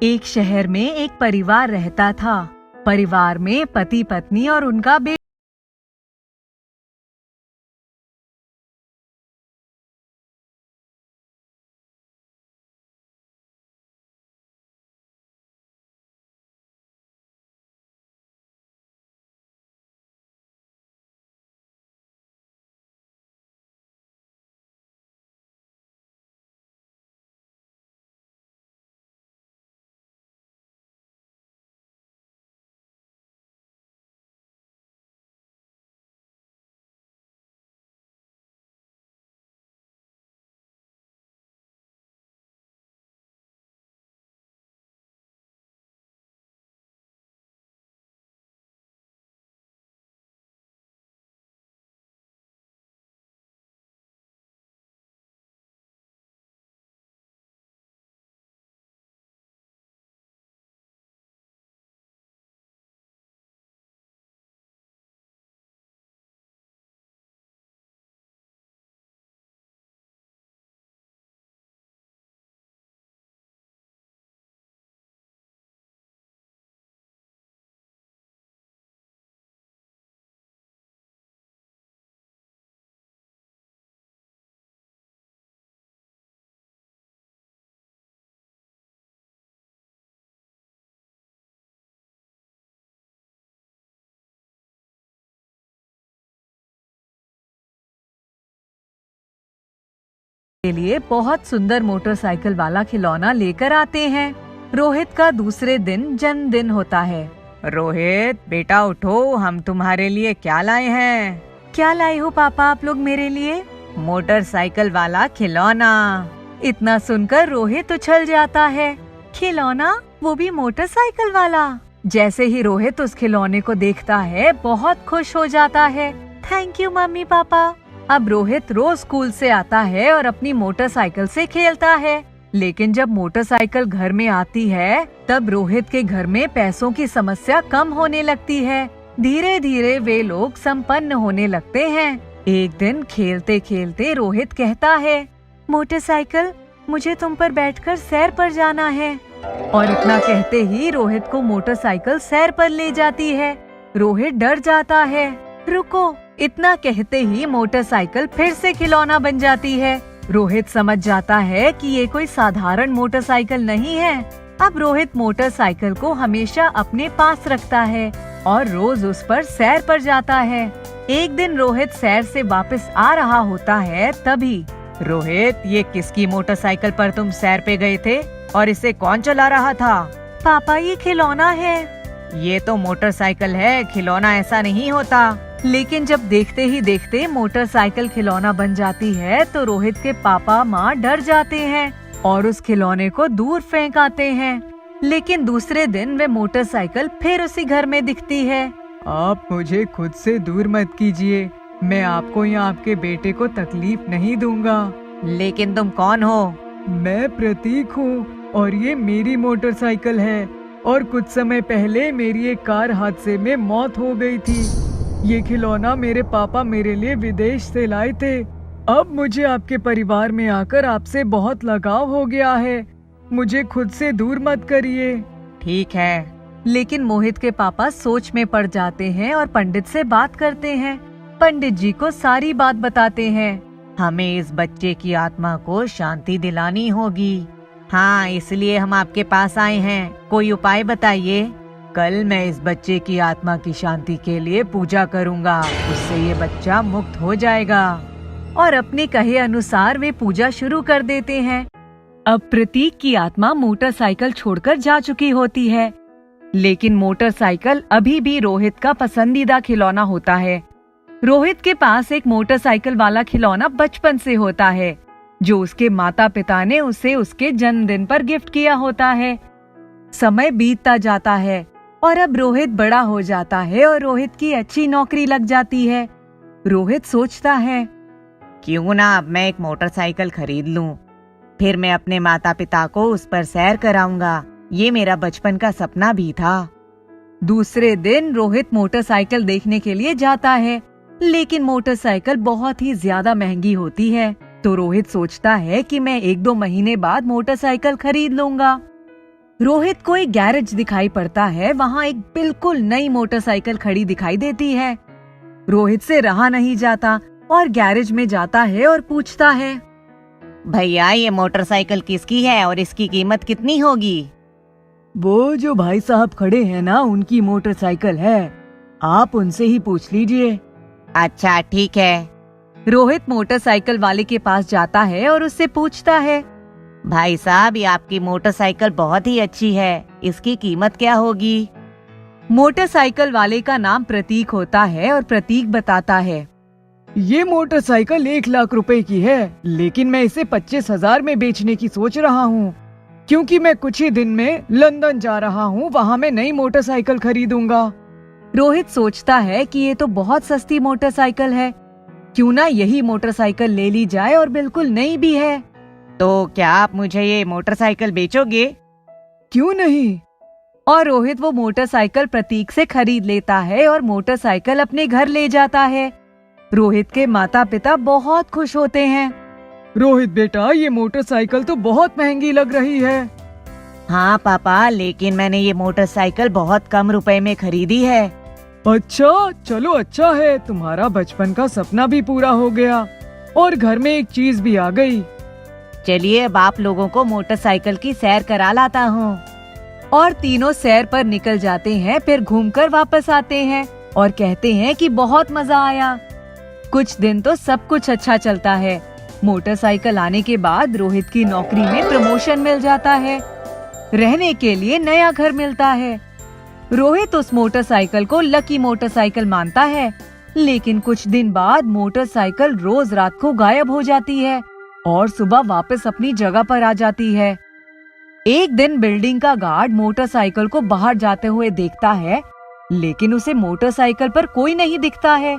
एक शहर में एक परिवार रहता था। परिवार में पति पत्नी और उनका बेटा। के लिए बहुत सुंदर मोटरसाइकिल वाला खिलौना लेकर आते हैं। रोहित का दूसरे दिन जन्मदिन होता है। रोहित बेटा उठो, हम तुम्हारे लिए क्या लाए हैं। क्या लाए हो पापा आप लोग मेरे लिए? मोटरसाइकिल वाला खिलौना। इतना सुनकर रोहित उछल जाता है। खिलौना, वो भी मोटरसाइकिल वाला। जैसे ही रोहित उस खिलौने को देखता है बहुत खुश हो जाता है। Thank you mummy papa. अब रोहित रोज स्कूल से आता है और अपनी मोटरसाइकिल से खेलता है। लेकिन जब मोटरसाइकिल घर में आती है तब रोहित के घर में पैसों की समस्या कम होने लगती है। धीरे धीरे वे लोग संपन्न होने लगते हैं। एक दिन खेलते खेलते रोहित कहता है, मोटरसाइकिल, मुझे तुम पर बैठकर सैर पर जाना है। और इतना कहते ही रोहित को मोटरसाइकिल सैर पर ले जाती है। रोहित डर जाता है। रुको, इतना कहते ही मोटरसाइकिल फिर से खिलौना बन जाती है। रोहित समझ जाता है कि ये कोई साधारण मोटरसाइकिल नहीं है। अब रोहित मोटरसाइकिल को हमेशा अपने पास रखता है और रोज उस पर सैर पर जाता है। एक दिन रोहित सैर से वापस आ रहा होता है, तभी रोहित, ये किसकी मोटरसाइकिल पर तुम सैर पे गए थे और इसे कौन चला रहा था? पापा, ये खिलौना है। ये तो मोटरसाइकिल है, खिलौना ऐसा नहीं होता। लेकिन जब देखते ही देखते मोटरसाइकिल खिलौना बन जाती है तो रोहित के पापा माँ डर जाते हैं और उस खिलौने को दूर फेंक आते हैं। लेकिन दूसरे दिन वे मोटरसाइकिल फिर उसी घर में दिखती है। आप मुझे खुद से दूर मत कीजिए, मैं आपको या आपके बेटे को तकलीफ नहीं दूंगा। लेकिन तुम कौन हो? मैं प्रतीक हूँ और ये मेरी मोटरसाइकिल है और कुछ समय पहले मेरी एक कार हादसे में मौत हो गई थी। ये खिलौना मेरे पापा मेरे लिए विदेश से लाए थे। अब मुझे आपके परिवार में आकर आपसे बहुत लगाव हो गया है। मुझे खुद से दूर मत करिए। ठीक है। लेकिन मोहित के पापा सोच में पड़ जाते हैं और पंडित से बात करते हैं। पंडित जी को सारी बात बताते हैं। हमें इस बच्चे की आत्मा को शांति दिलानी होगी। हाँ, इसलिए हम आपके पास आए हैं। कोई उपाय बताइए। कल मैं इस बच्चे की आत्मा की शांति के लिए पूजा करूंगा, उससे ये बच्चा मुक्त हो जाएगा। और अपने कहे अनुसार वे पूजा शुरू कर देते हैं। अब प्रतीक की आत्मा मोटरसाइकिल छोड़कर जा चुकी होती है, लेकिन मोटरसाइकिल अभी भी रोहित का पसंदीदा खिलौना होता है। रोहित के पास एक मोटरसाइकिल वाला खिलौना बचपन से होता है, जो उसके माता पिता ने उसे उसके जन्मदिन पर गिफ्ट किया होता है। समय बीतता जाता है और अब रोहित बड़ा हो जाता है और रोहित की अच्छी नौकरी लग जाती है। रोहित सोचता है, क्यों ना अब मैं एक मोटरसाइकिल खरीद लूं, फिर मैं अपने माता पिता को उस पर सैर कराऊंगा। ये मेरा बचपन का सपना भी था। दूसरे दिन रोहित मोटरसाइकिल देखने के लिए जाता है, लेकिन मोटरसाइकिल बहुत ही ज्यादा महंगी होती है। तो रोहित सोचता है कि मैं 1-2 महीने बाद मोटरसाइकिल खरीद लूंगा। रोहित को एक गैरेज दिखाई पड़ता है। वहाँ एक बिल्कुल नई मोटरसाइकिल खड़ी दिखाई देती है। रोहित से रहा नहीं जाता और गैरेज में जाता है और पूछता है, भैया ये मोटरसाइकिल किसकी है और इसकी कीमत कितनी होगी? वो जो भाई साहब खड़े हैं ना, उनकी मोटरसाइकिल है, आप उनसे ही पूछ लीजिए। अच्छा ठीक है। रोहित मोटरसाइकिल वाले के पास जाता है और उससे पूछता है, भाई साहब ये आपकी मोटरसाइकिल बहुत ही अच्छी है, इसकी कीमत क्या होगी? मोटरसाइकिल वाले का नाम प्रतीक होता है और प्रतीक बताता है, ये मोटरसाइकिल 1 लाख रुपए की है, लेकिन मैं इसे 25,000 में बेचने की सोच रहा हूँ, क्योंकि मैं कुछ ही दिन में लंदन जा रहा हूँ, वहाँ मैं नई मोटरसाइकिल खरीदूंगा। रोहित सोचता है कि ये तो बहुत सस्ती मोटरसाइकिल है, क्यों ना यही मोटरसाइकिल ले ली जाए और बिल्कुल नई भी है। तो क्या आप मुझे ये मोटरसाइकिल बेचोगे? क्यों नहीं। और रोहित वो मोटरसाइकिल प्रतीक से खरीद लेता है और मोटरसाइकिल अपने घर ले जाता है। रोहित के माता पिता बहुत खुश होते हैं। रोहित बेटा, ये मोटरसाइकिल तो बहुत महंगी लग रही है। हाँ पापा, लेकिन मैंने ये मोटरसाइकिल बहुत कम रुपए में खरीदी है। अच्छा, चलो अच्छा है, तुम्हारा बचपन का सपना भी पूरा हो गया और घर में एक चीज भी आ गई। चलिए अब आप लोगों को मोटरसाइकिल की सैर करा लाता हूँ। और तीनों सैर पर निकल जाते हैं, फिर घूमकर वापस आते हैं और कहते हैं कि बहुत मजा आया। कुछ दिन तो सब कुछ अच्छा चलता है। मोटरसाइकिल आने के बाद रोहित की नौकरी में प्रमोशन मिल जाता है, रहने के लिए नया घर मिलता है। रोहित उस मोटरसाइकिल को लकी मोटरसाइकिल मानता है, लेकिन कुछ दिन बाद मोटरसाइकिल रोज रात को गायब हो जाती है और सुबह वापस अपनी जगह पर आ जाती है। एक दिन बिल्डिंग का गार्ड मोटरसाइकिल को बाहर जाते हुए देखता है, लेकिन उसे मोटरसाइकिल पर कोई नहीं दिखता है।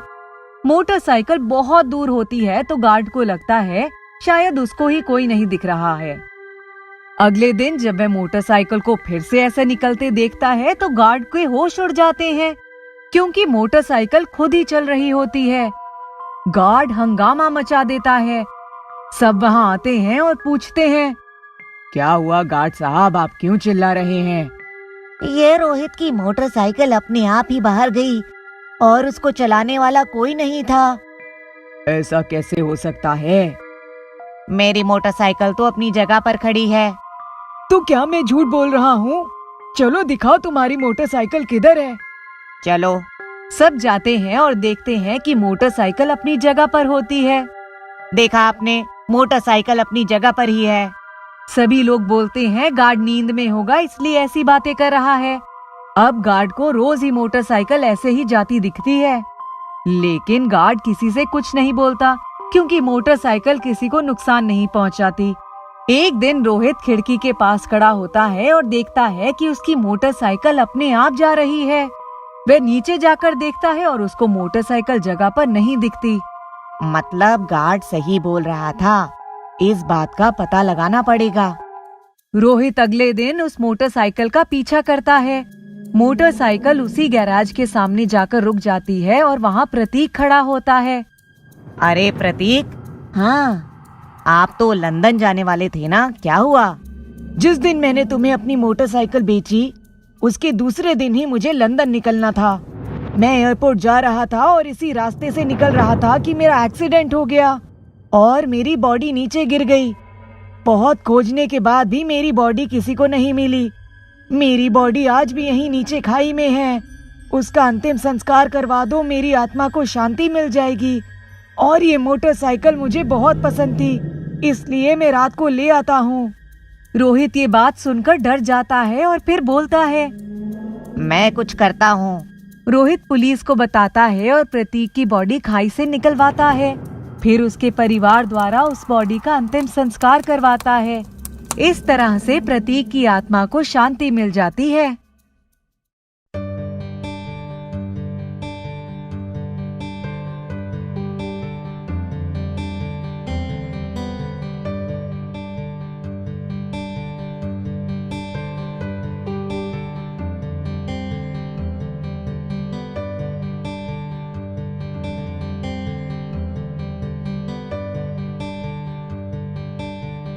मोटरसाइकिल बहुत दूर होती है तो गार्ड को लगता है शायद उसको ही कोई नहीं दिख रहा है। अगले दिन जब वह मोटरसाइकिल को फिर से ऐसे निकलते देखता है तो गार्ड के होश उड़ जाते हैं, क्योंकि मोटरसाइकिल खुद ही चल रही होती है। गार्ड हंगामा मचा देता है। सब वहाँ आते हैं और पूछते हैं, क्या हुआ गार्ड साहब, आप क्यों चिल्ला रहे हैं? ये रोहित की मोटरसाइकिल अपने आप ही बाहर गई और उसको चलाने वाला कोई नहीं था। ऐसा कैसे हो सकता है? मेरी मोटरसाइकिल तो अपनी जगह पर खड़ी है। तो क्या मैं झूठ बोल रहा हूँ? चलो दिखाओ तुम्हारी मोटरसाइकिल किधर है। चलो। सब जाते हैं और देखते हैं कि मोटरसाइकिल अपनी जगह पर होती है। देखा आपने, मोटरसाइकिल अपनी जगह पर ही है। सभी लोग बोलते हैं गार्ड नींद में होगा इसलिए ऐसी बातें कर रहा है। अब गार्ड को रोज ही मोटरसाइकिल ऐसे ही जाती दिखती है, लेकिन गार्ड किसी से कुछ नहीं बोलता, क्योंकि मोटरसाइकिल किसी को नुकसान नहीं पहुंचाती। एक दिन रोहित खिड़की के पास खड़ा होता है और देखता है कि उसकी मोटरसाइकिल अपने आप जा रही है। वह नीचे जाकर देखता है और उसको मोटरसाइकिल जगह पर नहीं दिखती। मतलब गार्ड सही बोल रहा था, इस बात का पता लगाना पड़ेगा। रोहित अगले दिन उस मोटरसाइकिल का पीछा करता है। मोटरसाइकिल उसी गैराज के सामने जाकर रुक जाती है और वहाँ प्रतीक खड़ा होता है। अरे प्रतीक, हाँ आप तो लंदन जाने वाले थे ना, क्या हुआ? जिस दिन मैंने तुम्हें अपनी मोटरसाइकिल बेची, उसके दूसरे दिन ही मुझे लंदन निकलना था। मैं एयरपोर्ट जा रहा था और इसी रास्ते से निकल रहा था कि मेरा एक्सीडेंट हो गया और मेरी बॉडी नीचे गिर गई। बहुत खोजने के बाद भी मेरी बॉडी किसी को नहीं मिली। मेरी बॉडी आज भी यहीं नीचे खाई में है। उसका अंतिम संस्कार करवा दो, मेरी आत्मा को शांति मिल जाएगी। और ये मोटरसाइकिल मुझे बहुत पसंद थी, इसलिए मैं रात को ले आता हूँ। रोहित ये बात सुनकर डर जाता है और फिर बोलता है, मैं कुछ करता हूँ। रोहित पुलिस को बताता है और प्रतीक की बॉडी खाई से निकलवाता है। फिर उसके परिवार द्वारा उस बॉडी का अंतिम संस्कार करवाता है। इस तरह से प्रतीक की आत्मा को शांति मिल जाती है।